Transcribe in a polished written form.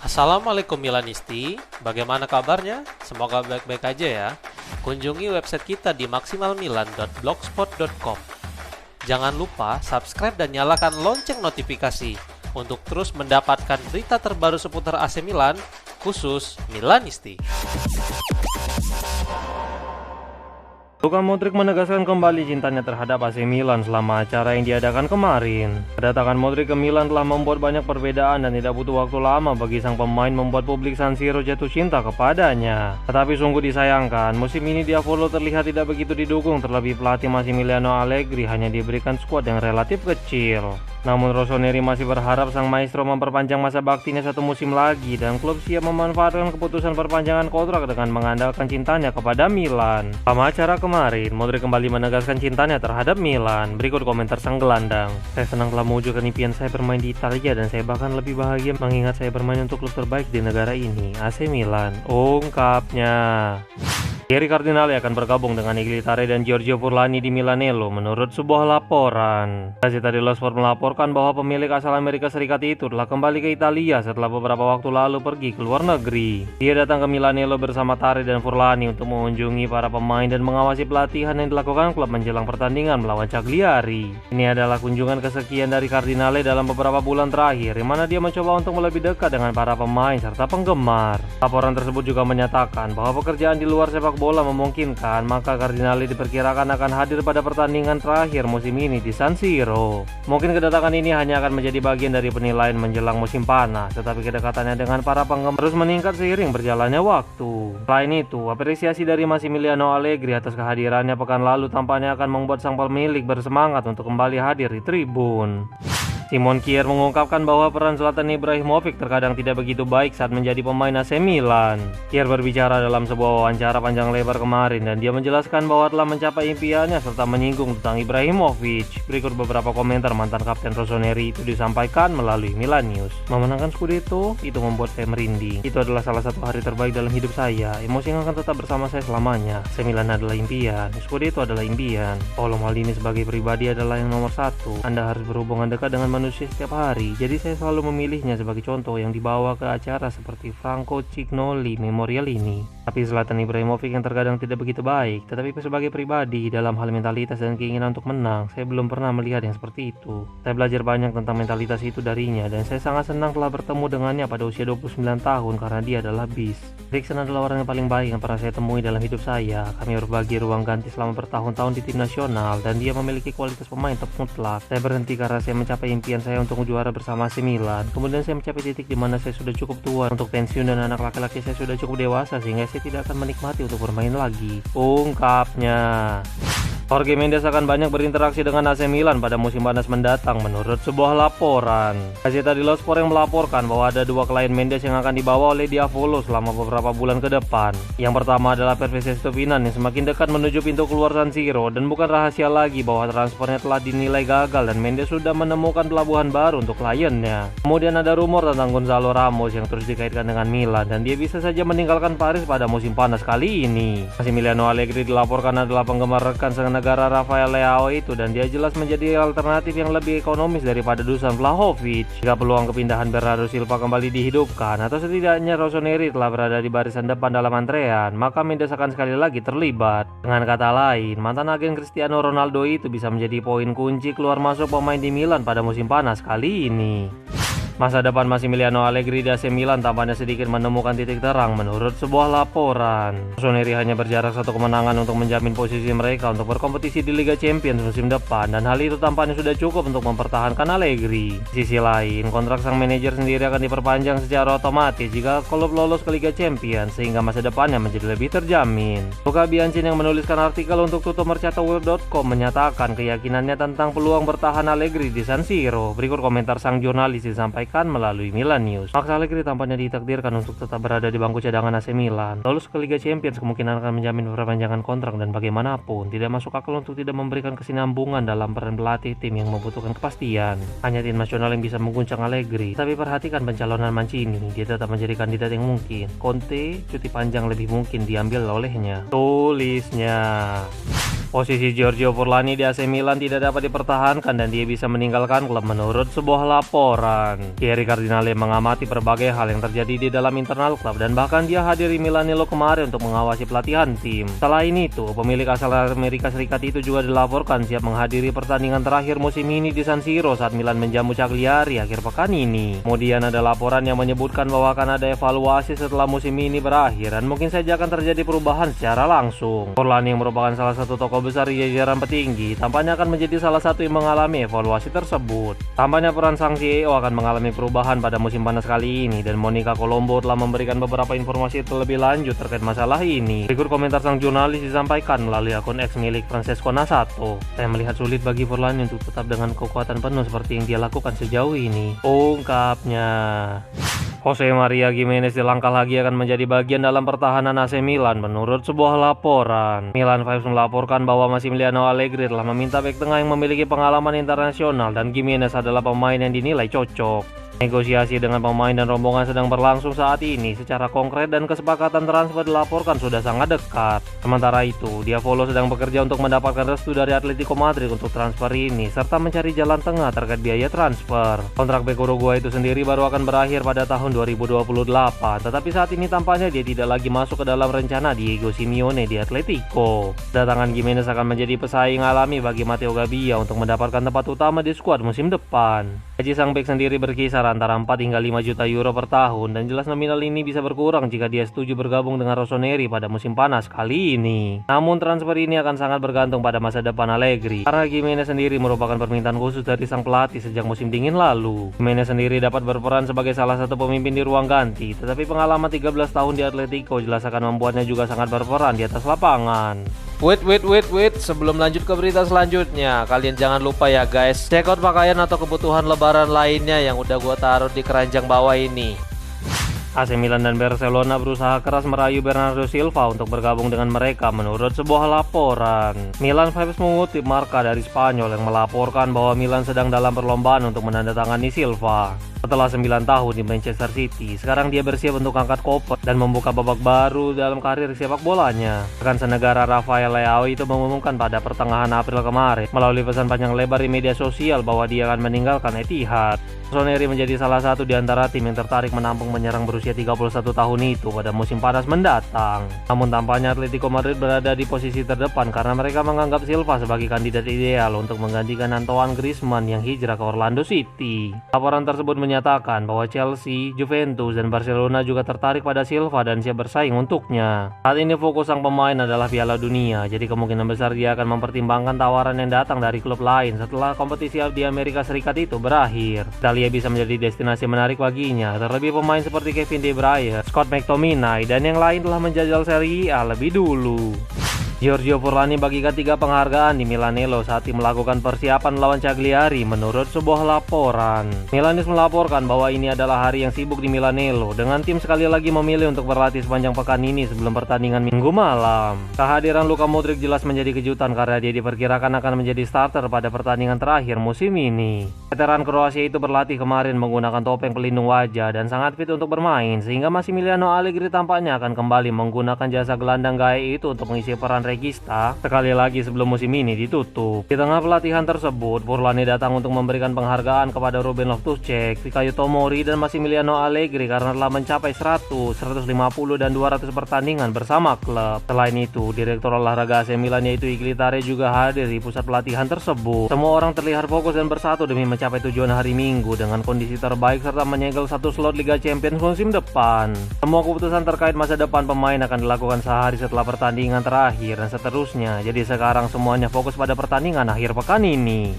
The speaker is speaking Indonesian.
Assalamualaikum Milanisti, bagaimana kabarnya? Semoga baik-baik aja ya. Kunjungi website kita di maksimalmilan.blogspot.com. Jangan lupa subscribe dan nyalakan lonceng notifikasi untuk terus mendapatkan berita terbaru seputar AC Milan, khusus Milanisti. Luka Modric menegaskan kembali cintanya terhadap AC Milan selama acara yang diadakan kemarin. Kedatangan Modric ke Milan telah membuat banyak perbedaan dan tidak butuh waktu lama bagi sang pemain membuat publik San Siro jatuh cinta kepadanya. Tetapi sungguh disayangkan, musim ini Diavolo terlihat tidak begitu didukung, terlebih pelatih Massimiliano Allegri hanya diberikan skuad yang relatif kecil. Namun Rossoneri masih berharap sang maestro memperpanjang masa baktinya satu musim lagi dan klub siap memanfaatkan keputusan perpanjangan kontrak dengan mengandalkan cintanya kepada Milan. Selama acara kemarin, Modric kembali menegaskan cintanya terhadap Milan. Berikut komentar sang gelandang. "Saya senang telah mewujudkan impian saya bermain di Italia dan saya bahkan lebih bahagia mengingat saya bermain untuk klub terbaik di negara ini, AC Milan," ungkapnya. Thierry Cardinale akan bergabung dengan Iglitare dan Giorgio Furlani di Milanello menurut sebuah laporan. Gazzetta dello Sport melaporkan bahwa pemilik asal Amerika Serikat itu telah kembali ke Italia setelah beberapa waktu lalu pergi ke luar negeri. Dia datang ke Milanello bersama Tare dan Furlani untuk mengunjungi para pemain dan mengawasi pelatihan yang dilakukan klub menjelang pertandingan melawan Cagliari. Ini adalah kunjungan kesekian dari Cardinale dalam beberapa bulan terakhir, di mana dia mencoba untuk lebih dekat dengan para pemain serta penggemar. Laporan tersebut juga menyatakan bahwa pekerjaan di luar sepak bola memungkinkan, maka Cardinale diperkirakan akan hadir pada pertandingan terakhir musim ini di San Siro. Mungkin kedatangan ini hanya akan menjadi bagian dari penilaian menjelang musim panas, tetapi kedekatannya dengan para penggemar terus meningkat seiring berjalannya waktu. Selain itu, apresiasi dari Massimiliano Allegri atas kehadirannya pekan lalu tampaknya akan membuat sang pemilik bersemangat untuk kembali hadir di tribun. Simon Kjær mengungkapkan bahwa peran Zlatan Ibrahimovic terkadang tidak begitu baik saat menjadi pemain AC Milan. Kjær berbicara dalam sebuah wawancara panjang lebar kemarin dan dia menjelaskan bahwa telah mencapai impiannya serta menyinggung tentang Ibrahimovic. Berikut beberapa komentar mantan kapten Rossoneri itu disampaikan melalui Milan News. "Memenangkan Scudetto itu membuat saya merinding. Itu adalah salah satu hari terbaik dalam hidup saya. Emosi yang akan tetap bersama saya selamanya. AC Milan adalah impian, Scudetto adalah impian. Paolo Maldini sebagai pribadi adalah yang nomor satu. Anda harus berhubungan dekat dengan manusia setiap hari, jadi saya selalu memilihnya sebagai contoh yang dibawa ke acara seperti Franco Cignoli Memorial ini. Tapi Zlatan Ibrahimovic yang terkadang tidak begitu baik, tetapi sebagai pribadi dalam hal mentalitas dan keinginan untuk menang, saya belum pernah melihat yang seperti itu. Saya belajar banyak tentang mentalitas itu darinya dan saya sangat senang telah bertemu dengannya pada usia 29 tahun karena dia adalah beast. Eriksen adalah orang yang paling baik yang pernah saya temui dalam hidup saya. Kami berbagi ruang ganti selama bertahun-tahun di tim nasional dan dia memiliki kualitas pemain top mutlak. Saya berhenti karena saya mencapai impian saya untuk juara bersama AC Milan. Kemudian saya mencapai titik di mana saya sudah cukup tua untuk pensiun dan anak laki-laki saya sudah cukup dewasa sehingga saya tidak akan menikmati untuk bermain lagi," ungkapnya. Jorge Mendes akan banyak berinteraksi dengan AC Milan pada musim panas mendatang menurut sebuah laporan. Gazzetta dello Sport yang melaporkan bahwa ada dua klien Mendes yang akan dibawa oleh Diavolo selama beberapa bulan ke depan. Yang pertama adalah Pervis Estupinan yang semakin dekat menuju pintu keluar San Siro dan bukan rahasia lagi bahwa transfernya telah dinilai gagal dan Mendes sudah menemukan pelabuhan baru untuk kliennya. Kemudian ada rumor tentang Gonzalo Ramos yang terus dikaitkan dengan Milan dan dia bisa saja meninggalkan Paris pada musim panas kali ini. Massimiliano Allegri dilaporkan adalah penggemar rekan negara Rafael Leao itu dan dia jelas menjadi alternatif yang lebih ekonomis daripada Dusan Vlahovic. Jika peluang kepindahan Bernardo Silva kembali dihidupkan atau setidaknya Rossoneri telah berada di barisan depan dalam antrean, maka Mendes akan sekali lagi terlibat. Dengan kata lain, mantan agen Cristiano Ronaldo itu bisa menjadi poin kunci keluar masuk pemain di Milan pada musim panas kali ini. Masa depan Massimiliano Allegri di AC Milan tampaknya sedikit menemukan titik terang menurut sebuah laporan. Rossoneri hanya berjarak satu kemenangan untuk menjamin posisi mereka untuk berkompetisi di Liga Champions musim depan dan hal itu tampaknya sudah cukup untuk mempertahankan Allegri. Di sisi lain, kontrak sang manajer sendiri akan diperpanjang secara otomatis jika klub lolos ke Liga Champions sehingga masa depannya menjadi lebih terjamin. Luca Bianchi yang menuliskan artikel untuk tutomercatoworld.com menyatakan keyakinannya tentang peluang bertahan Allegri di San Siro. Berikut komentar sang jurnalis disampaikan melalui Milan News. Max Allegri tampaknya ditakdirkan untuk tetap berada di bangku cadangan AC Milan. Lolos ke Liga Champions kemungkinan akan menjamin perpanjangan kontrak dan bagaimanapun tidak masuk akal untuk tidak memberikan kesinambungan dalam peran pelatih tim yang membutuhkan kepastian. Hanya tim nasional yang bisa mengguncang Allegri. Tapi perhatikan pencalonan Mancini, dia tetap menjadi kandidat yang mungkin. Conte, cuti panjang lebih mungkin diambil olehnya, tulisnya. Posisi Giorgio Furlani di AC Milan tidak dapat dipertahankan dan dia bisa meninggalkan klub menurut sebuah laporan. Thierry Cardinale mengamati berbagai hal yang terjadi di dalam internal klub dan bahkan dia hadiri Milanello kemarin untuk mengawasi pelatihan tim. Selain itu, pemilik asal Amerika Serikat itu juga dilaporkan siap menghadiri pertandingan terakhir musim ini di San Siro saat Milan menjamu Cagliari akhir pekan ini. Kemudian ada laporan yang menyebutkan bahwa akan ada evaluasi setelah musim ini berakhir dan mungkin saja akan terjadi perubahan secara langsung. Furlani yang merupakan salah satu tokoh besar di jajaran petinggi tampaknya akan menjadi salah satu yang mengalami evaluasi tersebut. Tampaknya peran sang CEO akan mengalami perubahan pada musim panas kali ini dan Monica Colombo telah memberikan beberapa informasi terlebih lanjut terkait masalah ini. Berikut komentar sang jurnalis disampaikan melalui akun X milik Francesco Nasato. Saya melihat sulit bagi Furlani untuk tetap dengan kekuatan penuh seperti yang dia lakukan sejauh ini, ungkapnya. Jose Maria Gimenez dilangkah lagi akan menjadi bagian dalam pertahanan AC Milan menurut sebuah laporan. Milan Vibes melaporkan bahwa Massimiliano Allegri telah meminta bek tengah yang memiliki pengalaman internasional dan Gimenez adalah pemain yang dinilai cocok. Negosiasi dengan pemain dan rombongan sedang berlangsung saat ini secara konkret dan kesepakatan transfer dilaporkan sudah sangat dekat. Sementara itu, Diavolo sedang bekerja untuk mendapatkan restu dari Atletico Madrid untuk transfer ini serta mencari jalan tengah terkait biaya transfer. Kontrak bek Uruguay itu sendiri baru akan berakhir pada tahun 2028, tetapi saat ini tampaknya dia tidak lagi masuk ke dalam rencana Diego Simeone di Atletico. Kedatangan Gimenez akan menjadi pesaing alami bagi Matteo Gabbia untuk mendapatkan tempat utama di skuad musim depan. Gaji sang bek sendiri berkisar antara 4 hingga 5 juta euro per tahun dan jelas nominal ini bisa berkurang jika dia setuju bergabung dengan Rossoneri pada musim panas kali ini. Namun transfer ini akan sangat bergantung pada masa depan Allegri karena Gimenez sendiri merupakan permintaan khusus dari sang pelatih sejak musim dingin lalu. Gimenez sendiri dapat berperan sebagai salah satu pemimpin di ruang ganti, tetapi pengalaman 13 tahun di Atletico jelas akan membuatnya juga sangat berperan di atas lapangan. Wait, sebelum lanjut ke berita selanjutnya, kalian jangan lupa ya guys, check out pakaian atau kebutuhan lebaran lainnya yang udah gua taruh di keranjang bawah ini. AC Milan dan Barcelona berusaha keras merayu Bernardo Silva untuk bergabung dengan mereka menurut sebuah laporan. Milan Vibes mengutip Marca dari Spanyol yang melaporkan bahwa Milan sedang dalam perlombaan untuk menandatangani Silva. Setelah 9 tahun di Manchester City, sekarang dia bersiap untuk angkat koper dan membuka babak baru dalam karir sepak bolanya. Rekan senegara Rafael Leao itu mengumumkan pada pertengahan April kemarin melalui pesan panjang lebar di media sosial bahwa dia akan meninggalkan Etihad. Rossoneri menjadi salah satu di antara tim yang tertarik menampung penyerang berusia 31 tahun itu pada musim panas mendatang. Namun tampaknya Atletico Madrid berada di posisi terdepan karena mereka menganggap Silva sebagai kandidat ideal untuk menggantikan Antoine Griezmann yang hijrah ke Orlando City. Laporan tersebut menyatakan bahwa Chelsea, Juventus, dan Barcelona juga tertarik pada Silva dan siap bersaing untuknya. Saat ini fokus sang pemain adalah Piala Dunia, jadi kemungkinan besar dia akan mempertimbangkan tawaran yang datang dari klub lain setelah kompetisi di Amerika Serikat itu berakhir. Italia bisa menjadi destinasi menarik baginya, terlebih pemain seperti Kevin De Bruyne, Scott McTominay, dan yang lain telah menjajal Serie A lebih dulu. Giorgio Furlani bagikan 3 penghargaan di Milanello saat tim melakukan persiapan melawan Cagliari menurut sebuah laporan. Milanis melaporkan bahwa ini adalah hari yang sibuk di Milanello dengan tim sekali lagi memilih untuk berlatih sepanjang pekan ini sebelum pertandingan Minggu malam. Kehadiran Luka Modric jelas menjadi kejutan karena dia diperkirakan akan menjadi starter pada pertandingan terakhir musim ini. Veteran Kroasia itu berlatih kemarin menggunakan topeng pelindung wajah dan sangat fit untuk bermain sehingga Massimiliano Allegri tampaknya akan kembali menggunakan jasa gelandang gaya itu untuk mengisi peran Regista sekali lagi sebelum musim ini ditutup. Di tengah pelatihan tersebut, Furlani datang untuk memberikan penghargaan kepada Ruben Loftus-Cheek, Fikayo Tomori, dan Massimiliano Allegri karena telah mencapai 100, 150, dan 200 pertandingan bersama klub. Selain itu, Direktur Olahraga AC Milan yaitu Iglitare juga hadir di pusat pelatihan tersebut. Semua orang terlihat fokus dan bersatu demi mencapai tujuan hari Minggu dengan kondisi terbaik serta menyegel 1 slot Liga Champions musim depan. Semua keputusan terkait masa depan pemain akan dilakukan sehari setelah pertandingan terakhir dan seterusnya. Jadi sekarang semuanya fokus pada pertandingan akhir pekan ini.